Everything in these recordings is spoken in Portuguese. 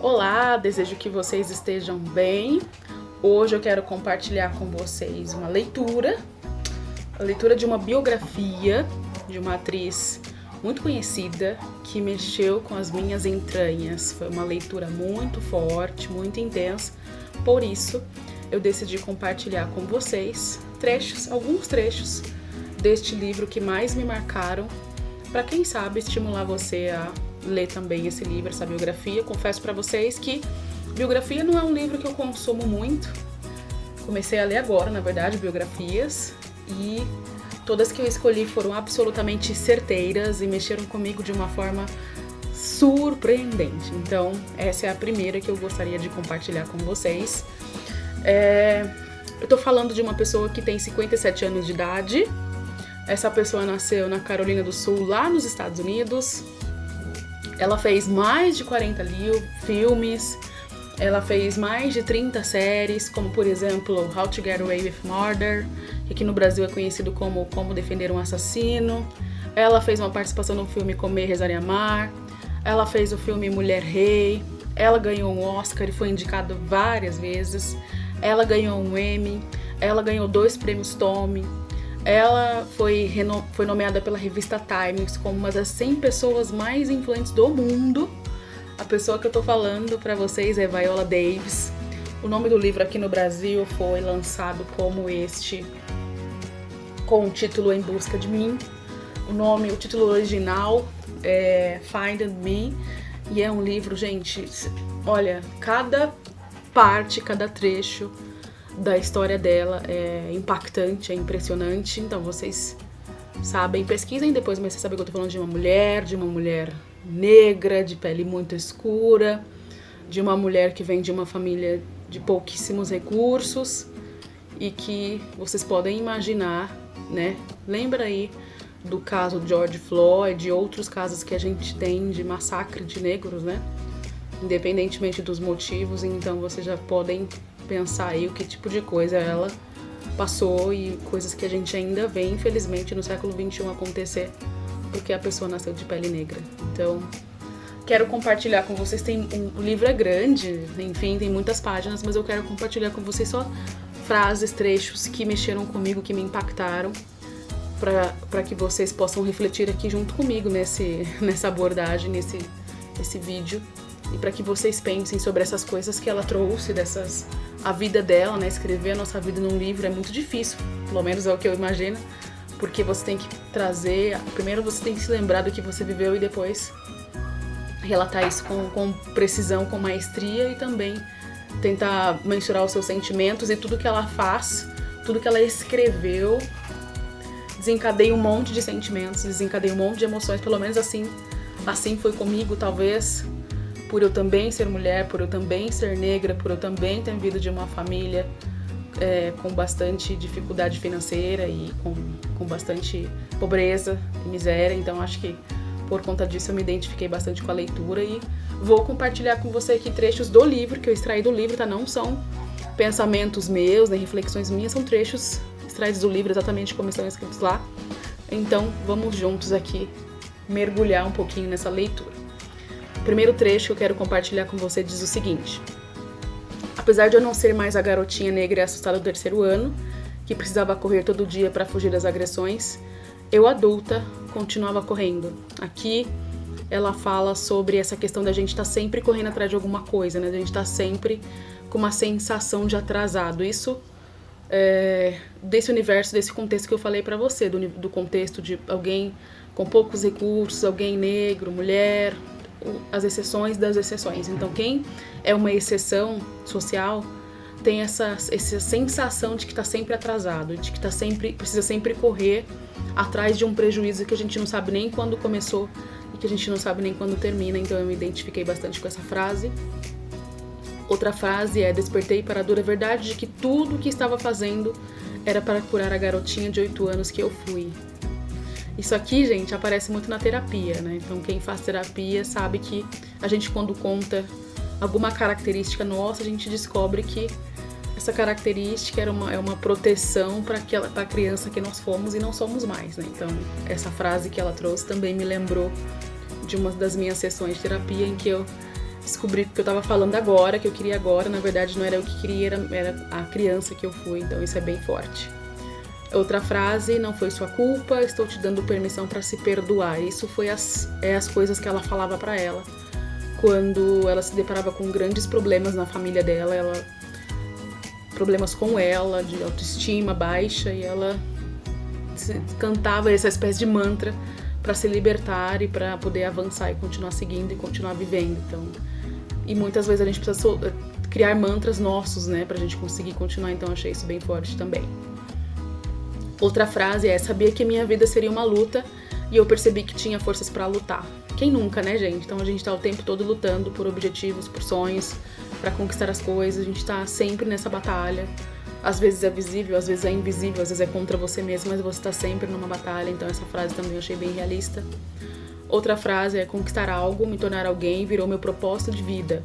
Olá, desejo que vocês estejam bem. Hoje eu quero compartilhar com vocês uma leitura, a leitura de uma biografia de uma atriz muito conhecida que mexeu com as minhas entranhas. Foi uma leitura muito forte, muito intensa, por isso eu decidi compartilhar com vocês alguns trechos deste livro que mais me marcaram, para quem sabe estimular você a ler também esse livro, essa biografia. Confesso para vocês que biografia não é um livro que eu consumo muito. Comecei a ler agora, na verdade, biografias, e todas que eu escolhi foram absolutamente certeiras e mexeram comigo de uma forma surpreendente. Então, essa é a primeira que eu gostaria de compartilhar com vocês. Eu tô falando de uma pessoa que tem 57 anos de idade. Essa pessoa nasceu na Carolina do Sul, lá nos Estados Unidos. Ela fez mais de 40 filmes, ela fez mais de 30 séries, como por exemplo How to Get Away with Murder, que aqui no Brasil é conhecido como Como Defender um Assassino. Ela fez uma participação no filme Comer, Rezar e Amar. Ela fez o filme Mulher Rei. Ela ganhou um Oscar e foi indicada várias vezes. Ela ganhou um Emmy. Ela ganhou 2 prêmios Tony. Ela foi nomeada pela revista Times como uma das 100 pessoas mais influentes do mundo. A pessoa que eu tô falando pra vocês é Viola Davis. O nome do livro aqui no Brasil foi lançado como este, com o título Em Busca de Mim. O título original é Find Me. E é um livro, gente, olha, cada parte, cada trecho da história dela é impactante, é impressionante. Então vocês sabem, pesquisem depois, mas vocês sabem que eu tô falando de uma mulher negra, de pele muito escura, de uma mulher que vem de uma família de pouquíssimos recursos e que vocês podem imaginar, né? Lembra aí do caso George Floyd e outros casos que a gente tem de massacre de negros, né? Independentemente dos motivos, então vocês já podem pensar aí o que tipo de coisa ela passou e coisas que a gente ainda vê, infelizmente, no século XXI acontecer porque a pessoa nasceu de pele negra. Então, quero compartilhar com vocês, o livro é grande, enfim, tem muitas páginas, mas eu quero compartilhar com vocês só frases, trechos que mexeram comigo, que me impactaram, para que vocês possam refletir aqui junto comigo nessa abordagem, nesse vídeo, e para que vocês pensem sobre essas coisas que ela trouxe, a vida dela, né? Escrever a nossa vida num livro é muito difícil, pelo menos é o que eu imagino, porque você tem que primeiro você tem que se lembrar do que você viveu e depois relatar isso com precisão, com maestria, e também tentar mensurar os seus sentimentos, e tudo que ela faz, tudo que ela escreveu desencadeia um monte de sentimentos, desencadeia um monte de emoções, pelo menos assim foi comigo, talvez por eu também ser mulher, por eu também ser negra, por eu também ter vindo de uma família com bastante dificuldade financeira e com bastante pobreza e miséria. Então acho que por conta disso eu me identifiquei bastante com a leitura e vou compartilhar com você aqui trechos do livro, que eu extraí do livro, tá? Não são pensamentos meus, nem reflexões minhas, são trechos extraídos do livro exatamente como estão escritos lá. Então vamos juntos aqui mergulhar um pouquinho nessa leitura. O primeiro trecho que eu quero compartilhar com você diz o seguinte: apesar de eu não ser mais a garotinha negra e assustada do 3º ano, que precisava correr todo dia para fugir das agressões, eu, adulta, continuava correndo. Aqui ela fala sobre essa questão da gente estar sempre correndo atrás de alguma coisa, né? Da gente estar sempre com uma sensação de atrasado. Isso desse universo, desse contexto que eu falei pra você, do contexto de alguém com poucos recursos, alguém negro, mulher, as exceções das exceções. Então quem é uma exceção social tem essa sensação de que está sempre atrasado, de que precisa sempre correr atrás de um prejuízo que a gente não sabe nem quando começou e que a gente não sabe nem quando termina. Então eu me identifiquei bastante com essa frase. Outra frase é: despertei para a dura verdade de que tudo o que estava fazendo era para curar a garotinha de 8 anos que eu fui. Isso aqui, gente, aparece muito na terapia, né? Então quem faz terapia sabe que a gente, quando conta alguma característica nossa, a gente descobre que essa característica é uma proteção para a criança que nós fomos e não somos mais, né? Então essa frase que ela trouxe também me lembrou de uma das minhas sessões de terapia, em que eu descobri que eu tava falando agora, que eu queria agora, na verdade não era eu que queria, era a criança que eu fui, então isso é bem forte. Outra frase, não foi sua culpa, estou te dando permissão para se perdoar. Isso foi as coisas que ela falava para ela quando ela se deparava com grandes problemas na família dela, problemas com ela, de autoestima baixa, e ela cantava essa espécie de mantra para se libertar e para poder avançar e continuar seguindo e continuar vivendo. Então, e muitas vezes a gente precisa criar mantras nossos, né, pra gente conseguir continuar, então achei isso bem forte também. Outra frase é, sabia que minha vida seria uma luta e eu percebi que tinha forças pra lutar. Quem nunca, né, gente? Então a gente tá o tempo todo lutando por objetivos, por sonhos, pra conquistar as coisas, a gente tá sempre nessa batalha. Às vezes é visível, às vezes é invisível, às vezes é contra você mesmo, mas você tá sempre numa batalha, então essa frase também eu achei bem realista. Outra frase é, conquistar algo, me tornar alguém, virou meu propósito de vida.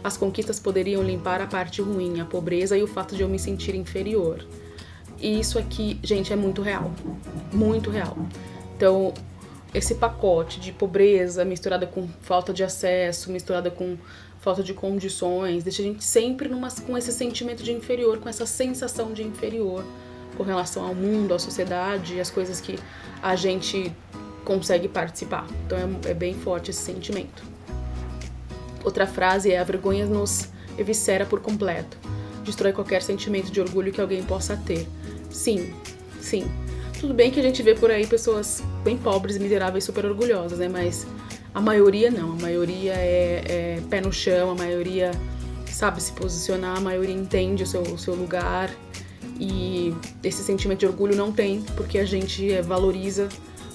As conquistas poderiam limpar a parte ruim, a pobreza e o fato de eu me sentir inferior. E isso aqui, gente, é muito real. Muito real. Então, esse pacote de pobreza misturada com falta de acesso, misturada com falta de condições, deixa a gente sempre com esse sentimento de inferior, com essa sensação de inferior com relação ao mundo, à sociedade e às coisas que a gente consegue participar. Então é bem forte esse sentimento. Outra frase é, a vergonha nos eviscera por completo. Destrói qualquer sentimento de orgulho que alguém possa ter. Sim, sim. Tudo bem que a gente vê por aí pessoas bem pobres e miseráveis super orgulhosas, né? Mas a maioria não. A maioria é pé no chão, a maioria sabe se posicionar, a maioria entende o seu lugar. E esse sentimento de orgulho não tem, porque a gente valoriza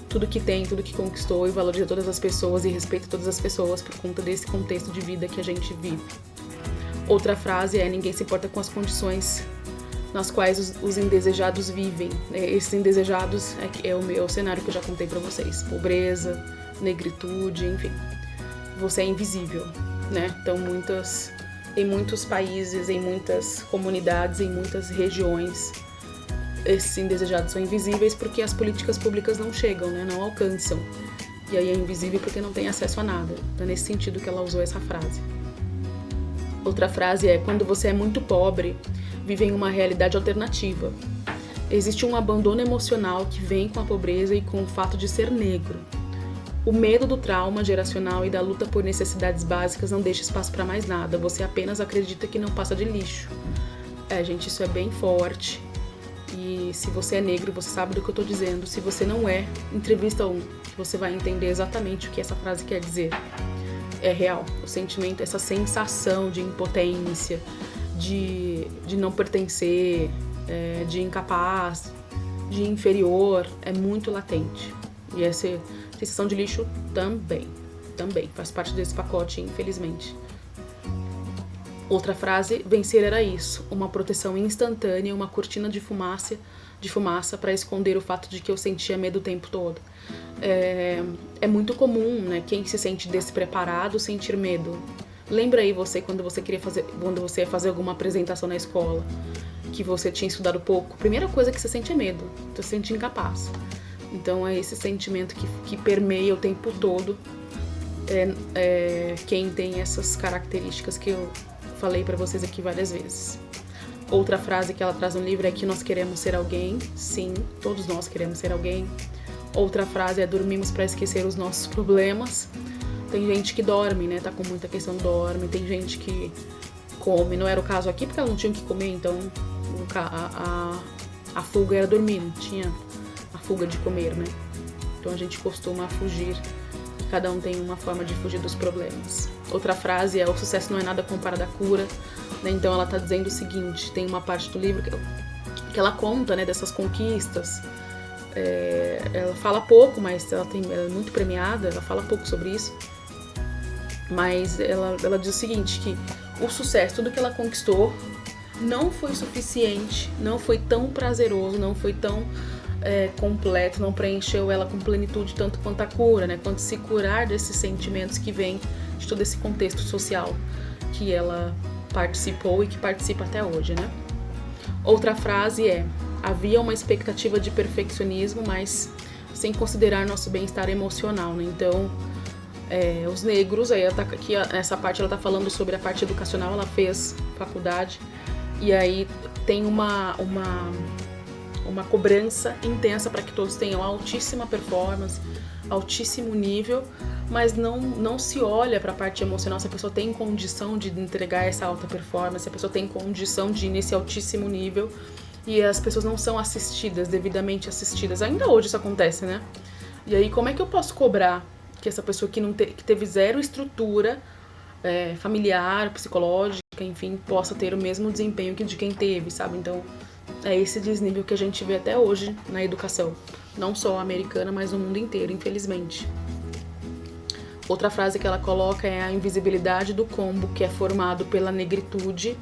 tudo que tem, tudo que conquistou e valoriza todas as pessoas e respeita todas as pessoas por conta desse contexto de vida que a gente vive. Outra frase é, ninguém se importa com as condições nas quais os indesejados vivem. Esses indesejados é o cenário que eu já contei pra vocês. Pobreza, negritude, enfim. Você é invisível, né? Então em muitos países, em muitas comunidades, em muitas regiões, esses indesejados são invisíveis porque as políticas públicas não chegam, né? Não alcançam. E aí é invisível porque não tem acesso a nada. Então é nesse sentido que ela usou essa frase. Outra frase é, quando você é muito pobre, vive em uma realidade alternativa. Existe um abandono emocional que vem com a pobreza e com o fato de ser negro. O medo do trauma geracional e da luta por necessidades básicas não deixa espaço para mais nada. Você apenas acredita que não passa de lixo. Gente, isso é bem forte. E se você é negro, você sabe do que eu tô dizendo. Se você não é, entrevista um, que você vai entender exatamente o que essa frase quer dizer. É real. O sentimento, essa sensação de impotência, de não pertencer, de incapaz, de inferior, é muito latente. E essa sensação de lixo também faz parte desse pacote, infelizmente. Outra frase, vencer era isso, uma proteção instantânea, uma cortina de fumaça para esconder o fato de que eu sentia medo o tempo todo. É muito comum, né, quem se sente despreparado sentir medo. Lembra aí você quando você ia fazer alguma apresentação na escola, que você tinha estudado pouco, a primeira coisa que você sente é medo, você se sente incapaz. Então é esse sentimento que permeia o tempo todo quem tem essas características que eu falei pra vocês aqui várias vezes. Outra frase que ela traz no livro é que nós queremos ser alguém. Sim, todos nós queremos ser alguém. Outra frase é dormimos pra esquecer os nossos problemas. Tem gente que dorme, né? Tá com muita questão, dorme. Tem gente que come. Não era o caso aqui porque ela não tinha o que comer, então a fuga era dormir, não tinha a fuga de comer, né? Então a gente costuma fugir. Cada um tem uma forma de fugir dos problemas. Outra frase é, o sucesso não é nada comparado à cura, né? Então ela tá dizendo o seguinte, tem uma parte do livro que ela conta, né, dessas conquistas. Ela fala pouco, mas ela é muito premiada, ela fala pouco sobre isso. Mas ela diz o seguinte, que o sucesso, tudo que ela conquistou, não foi suficiente, não foi tão prazeroso, não foi tão completo, não preencheu ela com plenitude tanto quanto a cura, né? Quanto se curar desses sentimentos que vêm de todo esse contexto social que ela participou e que participa até hoje, né? Outra frase é, havia uma expectativa de perfeccionismo, mas sem considerar nosso bem-estar emocional, né? Então, os negros, aí aqui nessa parte ela tá falando sobre a parte educacional, ela fez faculdade, e aí tem uma cobrança intensa para que todos tenham altíssima performance, altíssimo nível, mas não se olha para a parte emocional, se a pessoa tem condição de entregar essa alta performance, se a pessoa tem condição de ir nesse altíssimo nível, e as pessoas não são assistidas, devidamente assistidas. Ainda hoje isso acontece, né? E aí como é que eu posso cobrar que essa pessoa que teve zero estrutura familiar, psicológica, enfim, possa ter o mesmo desempenho que de quem teve, sabe? Então, é esse desnível que a gente vê até hoje na educação. Não só a americana, mas no mundo inteiro, infelizmente. Outra frase que ela coloca é a invisibilidade do combo que é formado pela negritude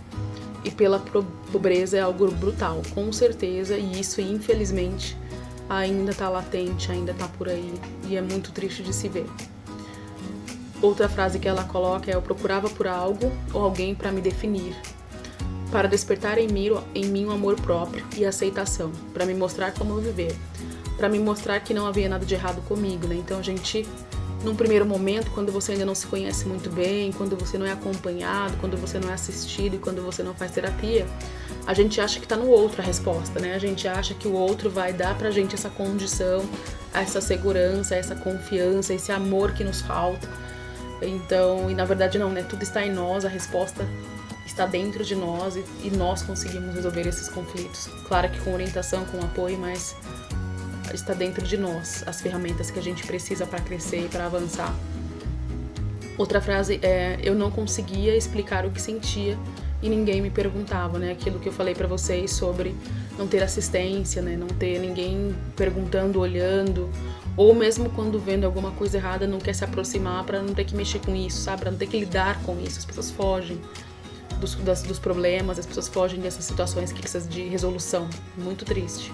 e pela pobreza é algo brutal, com certeza, e isso, infelizmente, ainda tá latente, ainda tá por aí, e é muito triste de se ver. Outra frase que ela coloca é: eu procurava por algo ou alguém para me definir, para despertar em mim um amor próprio e aceitação, para me mostrar como viver, para me mostrar que não havia nada de errado comigo, né? Então a gente, num primeiro momento, quando você ainda não se conhece muito bem, quando você não é acompanhado, quando você não é assistido e quando você não faz terapia, a gente acha que tá no outro a resposta, né? A gente acha que o outro vai dar pra gente essa condição, essa segurança, essa confiança, esse amor que nos falta. Então, e na verdade não, né? Tudo está em nós, a resposta está dentro de nós e nós conseguimos resolver esses conflitos. Claro que com orientação, com apoio, mas está dentro de nós as ferramentas que a gente precisa para crescer e para avançar. Outra frase é: eu não conseguia explicar o que sentia e ninguém me perguntava, né? Aquilo que eu falei para vocês sobre não ter assistência, né? Não ter ninguém perguntando, olhando, ou mesmo quando vendo alguma coisa errada não quer se aproximar para não ter que mexer com isso, sabe? Para não ter que lidar com isso. As pessoas fogem dos problemas, as pessoas fogem dessas situações que precisam de resolução. Muito triste.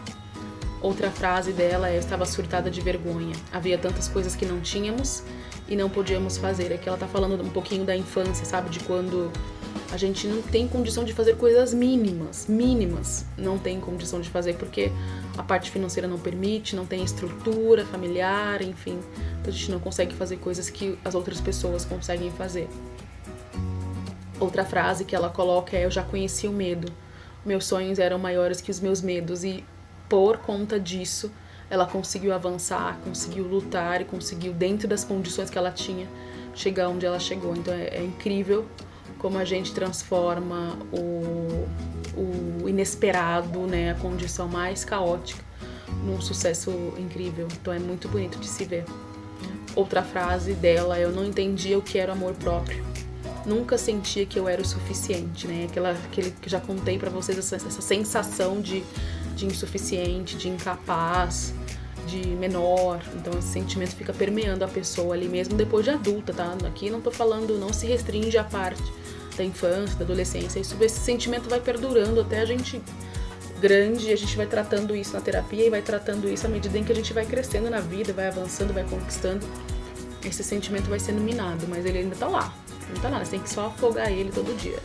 Outra frase dela é: eu estava surtada de vergonha. Havia tantas coisas que não tínhamos e não podíamos fazer. Aqui ela tá falando um pouquinho da infância, sabe? De quando a gente não tem condição de fazer coisas mínimas. Não tem condição de fazer porque a parte financeira não permite, não tem estrutura familiar, enfim. Então a gente não consegue fazer coisas que as outras pessoas conseguem fazer. Outra frase que ela coloca é: eu já conheci o medo. Meus sonhos eram maiores que os meus medos e por conta disso ela conseguiu avançar, conseguiu lutar e conseguiu, dentro das condições que ela tinha, chegar onde ela chegou. Então é incrível como a gente transforma o inesperado, né, a condição mais caótica, num sucesso incrível. Então é muito bonito de se ver. Outra frase dela é: eu não entendia o que era amor próprio. Nunca sentia que eu era o suficiente, né? Aquele que já contei pra vocês, essa sensação de insuficiente, de incapaz, de menor. Então esse sentimento fica permeando a pessoa ali mesmo depois de adulta, tá? Aqui não tô falando, não se restringe à parte da infância, da adolescência. Esse sentimento vai perdurando até a gente grande, e a gente vai tratando isso na terapia e vai tratando isso à medida em que a gente vai crescendo na vida, vai avançando, vai conquistando. Esse sentimento vai sendo minado, mas ele ainda tá lá. Não tá lá, você tem que só afogar ele todo dia.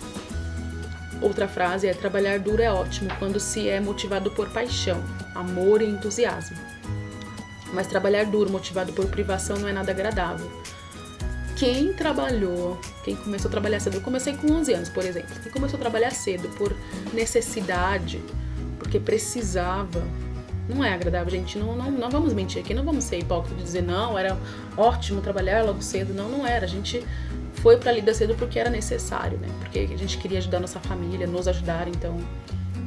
Outra frase é: trabalhar duro é ótimo quando se é motivado por paixão, amor e entusiasmo. Mas trabalhar duro motivado por privação não é nada agradável. Quem começou a trabalhar cedo, eu comecei com 11 anos, por exemplo. Quem começou a trabalhar cedo por necessidade, porque precisava, não é agradável, gente. Não vamos mentir aqui, não vamos ser hipócritas de dizer não, era ótimo trabalhar logo cedo. Não era. A gente foi pra lida cedo porque era necessário, né? Porque a gente queria ajudar nossa família, nos ajudar. Então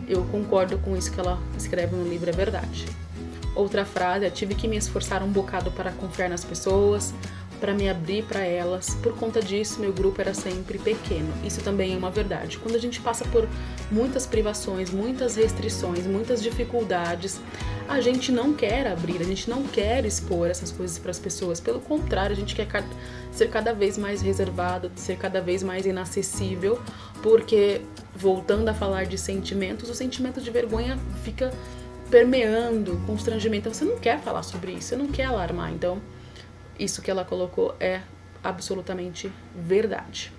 eu concordo com isso que ela escreve no livro, é verdade. Outra frase é: tive que me esforçar um bocado para confiar nas pessoas, para me abrir para elas. Por conta disso, meu grupo era sempre pequeno. Isso também é uma verdade. Quando a gente passa por muitas privações, muitas restrições, muitas dificuldades, a gente não quer abrir, a gente não quer expor essas coisas para as pessoas. Pelo contrário, a gente quer ser cada vez mais reservado, ser cada vez mais inacessível, porque, voltando a falar de sentimentos, o sentimento de vergonha fica permeando, constrangimento. Então, você não quer falar sobre isso, você não quer alarmar. Então, isso que ela colocou é absolutamente verdade.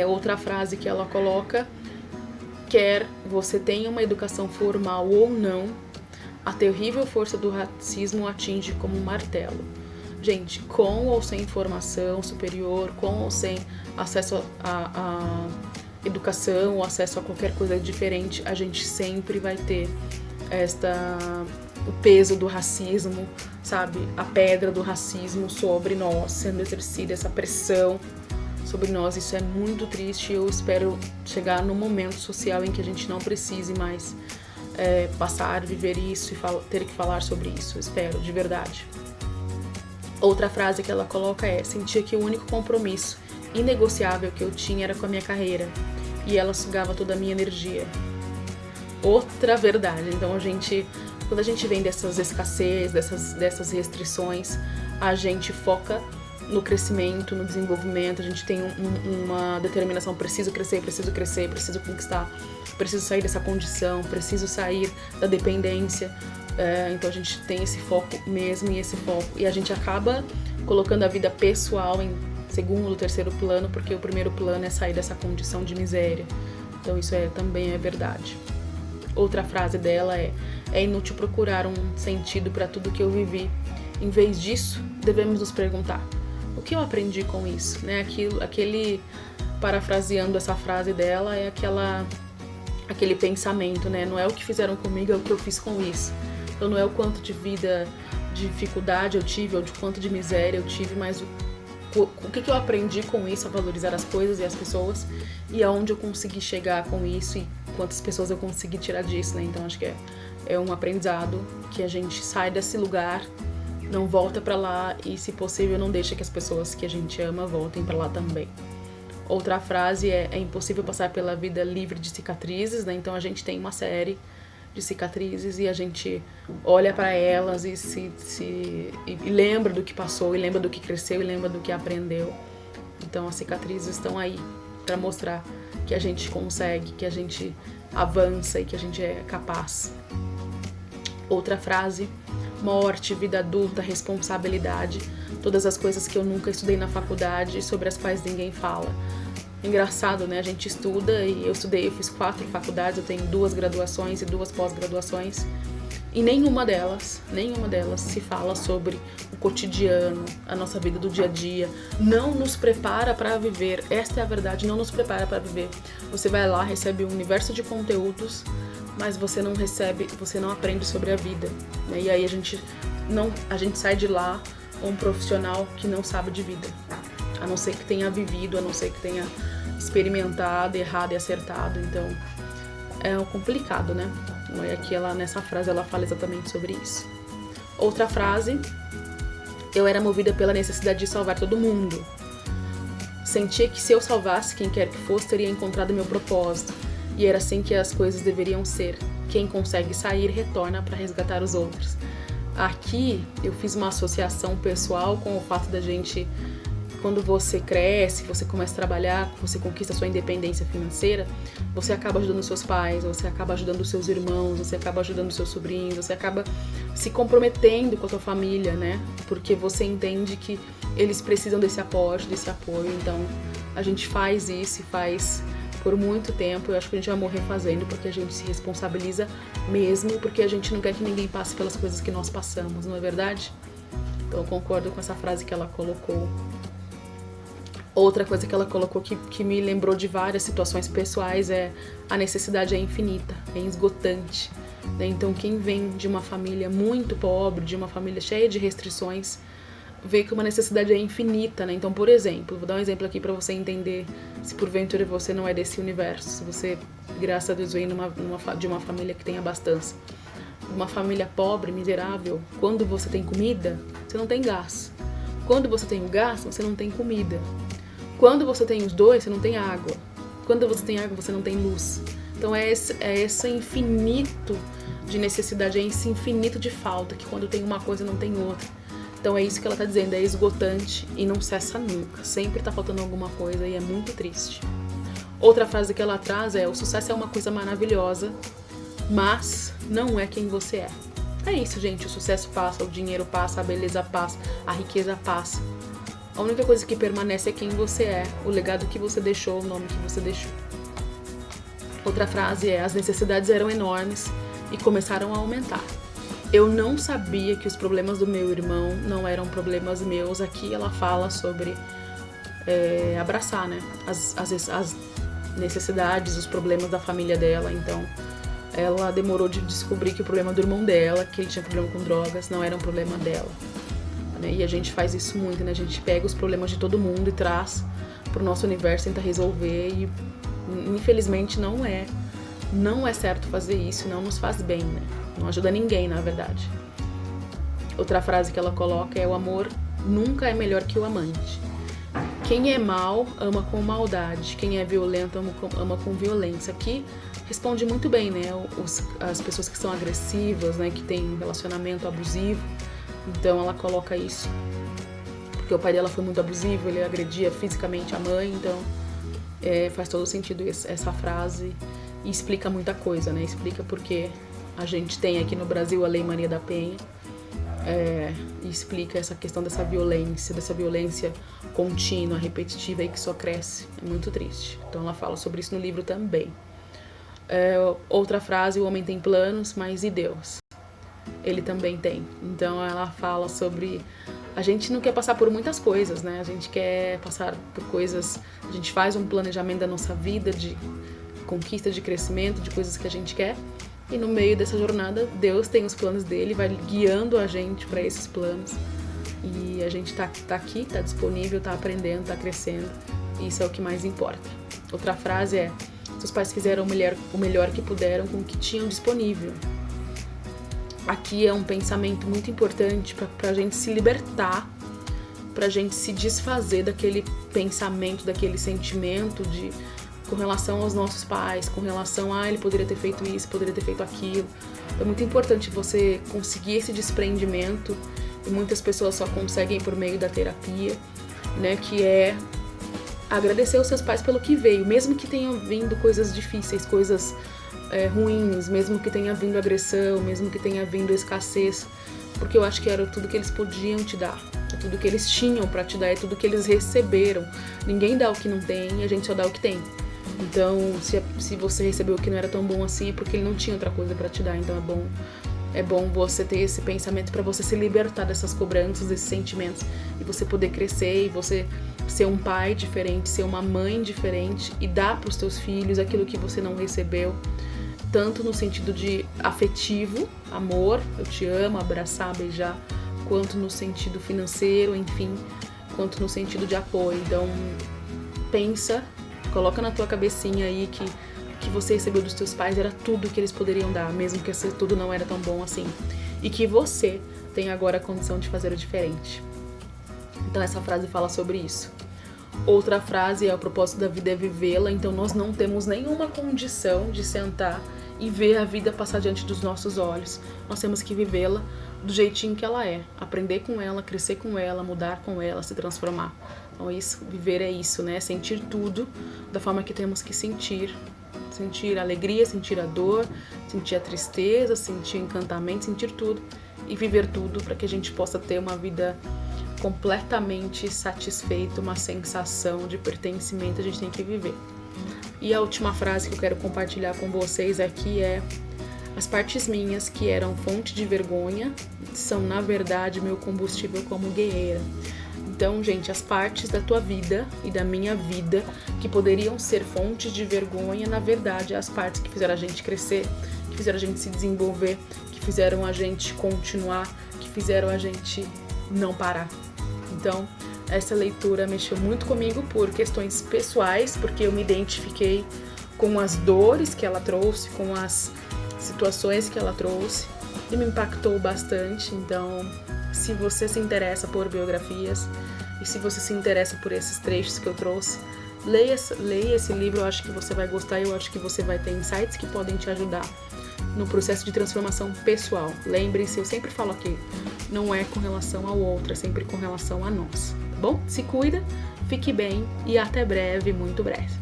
Outra frase que ela coloca: quer você tenha uma educação formal ou não, a terrível força do racismo atinge como um martelo. Gente, com ou sem formação superior, com ou sem acesso a educação ou acesso a qualquer coisa diferente, a gente sempre vai ter o peso do racismo, sabe? A pedra do racismo sobre nós sendo exercida, essa pressão sobre nós. Isso é muito triste. Eu espero chegar no momento social em que a gente não precise mais passar, viver isso e ter que falar sobre isso. Eu espero, de verdade. Outra frase que ela coloca é: sentia que o único compromisso inegociável que eu tinha era com a minha carreira e ela sugava toda a minha energia. Outra verdade. Então quando a gente vem dessas escassez, dessas restrições, a gente foca no crescimento, no desenvolvimento, a gente tem uma determinação: preciso crescer, preciso conquistar, preciso sair dessa condição, preciso sair da dependência. Então a gente tem esse foco mesmo e a gente acaba colocando a vida pessoal em segundo, terceiro plano, porque o primeiro plano é sair dessa condição de miséria. Então isso também é verdade. Outra frase dela é inútil procurar um sentido para tudo que eu vivi. Em vez disso, devemos nos perguntar: o que eu aprendi com isso? Né? Parafraseando essa frase dela, é aquele pensamento, né? Não é o que fizeram comigo, é o que eu fiz com isso. Então não é o quanto de dificuldade eu tive, ou de quanto de miséria eu tive, mas o que eu aprendi com isso, a valorizar as coisas e as pessoas, e aonde eu consegui chegar com isso, e quantas pessoas eu consegui tirar disso, né? Então acho que é um aprendizado que a gente sai desse lugar, não volta pra lá e, se possível, não deixa que as pessoas que a gente ama voltem pra lá também. Outra frase é impossível passar pela vida livre de cicatrizes, né? Então a gente tem uma série de cicatrizes e a gente olha para elas e lembra do que passou, e lembra do que cresceu, e lembra do que aprendeu. Então as cicatrizes estão aí para mostrar que a gente consegue, que a gente avança e que a gente é capaz. Outra frase: morte, vida adulta, responsabilidade, todas as coisas que eu nunca estudei na faculdade e sobre as quais ninguém fala. Engraçado, né? A gente estuda, e eu fiz 4 faculdades, eu tenho 2 graduações e 2 pós-graduações, e nenhuma delas se fala sobre o cotidiano, a nossa vida do dia a dia. Não nos prepara para viver. Esta é a verdade, não nos prepara para viver. Você vai lá, recebe um universo de conteúdos, mas você não aprende sobre a vida, né? E aí a gente sai de lá um profissional que não sabe de vida, a não ser que tenha vivido, a não ser que tenha experimentado, errado e acertado. Então é complicado, né? E aqui nessa frase ela fala exatamente sobre isso. Outra frase: eu era movida pela necessidade de salvar todo mundo. Sentia que se eu salvasse quem quer que fosse, teria encontrado meu propósito. E era assim que as coisas deveriam ser. Quem consegue sair, retorna para resgatar os outros. Aqui eu fiz uma associação pessoal com o fato da gente, quando você cresce, você começa a trabalhar, você conquista a sua independência financeira, você acaba ajudando seus pais, você acaba ajudando os seus irmãos, você acaba ajudando os seus sobrinhos, você acaba se comprometendo com a tua família, né? Porque você entende que eles precisam desse apoio. Então a gente faz isso e faz por muito tempo. Eu acho que a gente vai morrer fazendo, porque a gente se responsabiliza mesmo, porque a gente não quer que ninguém passe pelas coisas que nós passamos, não é verdade? Então eu concordo com essa frase que ela colocou. Outra coisa que ela colocou que me lembrou de várias situações pessoais é: a necessidade é infinita, é esgotante, né? Então quem vem de uma família muito pobre, de uma família cheia de restrições, vê que uma necessidade é infinita, né? Então, por exemplo, vou dar um exemplo aqui para você entender se porventura você não é desse universo, se você, graças a Deus, vem de uma família que tem abastança. Uma família pobre, miserável, quando você tem comida, você não tem gás. Quando você tem o gás, você não tem comida. Quando você tem os dois, você não tem água. Quando você tem água, você não tem luz. Então é esse infinito de necessidade, é esse infinito de falta, que quando tem uma coisa, não tem outra. Então é isso que ela tá dizendo, é esgotante e não cessa nunca. Sempre tá faltando alguma coisa e é muito triste. Outra frase que ela traz é: o sucesso é uma coisa maravilhosa, mas não é quem você é. É isso, gente. O sucesso passa, o dinheiro passa, a beleza passa, a riqueza passa. A única coisa que permanece é quem você é, o legado que você deixou, o nome que você deixou. Outra frase é: as necessidades eram enormes e começaram a aumentar. Eu não sabia que os problemas do meu irmão não eram problemas meus. Aqui ela fala sobre abraçar, né? As necessidades, os problemas da família dela. Então, ela demorou de descobrir que o problema do irmão dela, que ele tinha problema com drogas, não era um problema dela. Né? E a gente faz isso muito, né? A gente pega os problemas de todo mundo e traz pro nosso universo, tenta resolver e, infelizmente, não é certo fazer isso, não nos faz bem, né? Não ajuda ninguém, na verdade. Outra frase que ela coloca é: o amor nunca é melhor que o amante. Quem é mau ama com maldade, quem é violento ama com violência. Aqui responde muito bem, né? As pessoas que são agressivas, né? Que tem um relacionamento abusivo. Então ela coloca isso porque o pai dela foi muito abusivo, ele agredia fisicamente a mãe, então faz todo sentido essa frase e explica muita coisa, né? Explica porque a gente tem aqui no Brasil a Lei Maria da Penha, e explica essa questão dessa violência contínua, repetitiva e que só cresce. É muito triste. Então ela fala sobre isso no livro também. Outra frase: o homem tem planos, mas e Deus? Ele também tem. Então ela fala sobre... A gente não quer passar por muitas coisas, né? A gente quer passar por coisas... A gente faz um planejamento da nossa vida, de conquista, de crescimento, de coisas que a gente quer. E no meio dessa jornada, Deus tem os planos dele, vai guiando a gente para esses planos. E a gente tá aqui, tá disponível, tá aprendendo, tá crescendo. E isso é o que mais importa. Outra frase é: seus pais fizeram o melhor que puderam com o que tinham disponível. Aqui é um pensamento muito importante pra gente se libertar, pra gente se desfazer daquele pensamento, daquele sentimento com relação aos nossos pais, com relação a ele poderia ter feito isso, poderia ter feito aquilo. É muito importante você conseguir esse desprendimento, e muitas pessoas só conseguem por meio da terapia, né, que é agradecer aos seus pais pelo que veio, mesmo que tenham vindo coisas difíceis, coisas ruins, mesmo que tenha vindo agressão, mesmo que tenha vindo escassez, porque eu acho que era tudo que eles podiam te dar, é tudo que eles tinham pra te dar, é tudo que eles receberam. Ninguém dá o que não tem, a gente só dá o que tem. Então, se você recebeu o que não era tão bom assim, é porque ele não tinha outra coisa pra te dar. Então é bom você ter esse pensamento pra você se libertar dessas cobranças, desses sentimentos, e você poder crescer, e você ser um pai diferente, ser uma mãe diferente, e dar pros teus filhos aquilo que você não recebeu, tanto no sentido de afetivo, amor, eu te amo, abraçar, beijar, quanto no sentido financeiro, enfim, quanto no sentido de apoio. Então, pensa, coloca na tua cabecinha aí que você recebeu dos teus pais era tudo que eles poderiam dar, mesmo que esse tudo não era tão bom assim. E que você tem agora a condição de fazer o diferente. Então essa frase fala sobre isso. Outra frase é: o propósito da vida é vivê-la. Então nós não temos nenhuma condição de sentar e ver a vida passar diante dos nossos olhos. Nós temos que vivê-la do jeitinho que ela é, aprender com ela, crescer com ela, mudar com ela, se transformar. Então viver é isso, né? Sentir tudo da forma que temos que sentir a alegria, sentir a dor, sentir a tristeza, sentir o encantamento, sentir tudo e viver tudo para que a gente possa ter uma vida completamente satisfeita, uma sensação de pertencimento. A gente tem que viver. E a última frase que eu quero compartilhar com vocês aqui é: as partes minhas que eram fonte de vergonha são, na verdade, meu combustível como guerreira. Então, gente, as partes da tua vida e da minha vida que poderiam ser fontes de vergonha, na verdade, as partes que fizeram a gente crescer, que fizeram a gente se desenvolver, que fizeram a gente continuar, que fizeram a gente não parar. Então, essa leitura mexeu muito comigo por questões pessoais, porque eu me identifiquei com as dores que ela trouxe, com as situações que ela trouxe, e me impactou bastante. Então, se você se interessa por biografias e se você se interessa por esses trechos que eu trouxe, leia esse livro. Eu acho que você vai gostar, eu acho que você vai ter insights que podem te ajudar no processo de transformação pessoal. Lembre-se, eu sempre falo aqui, não é com relação ao outro, é sempre com relação a nós, tá bom? Se cuida, fique bem e até breve, muito breve.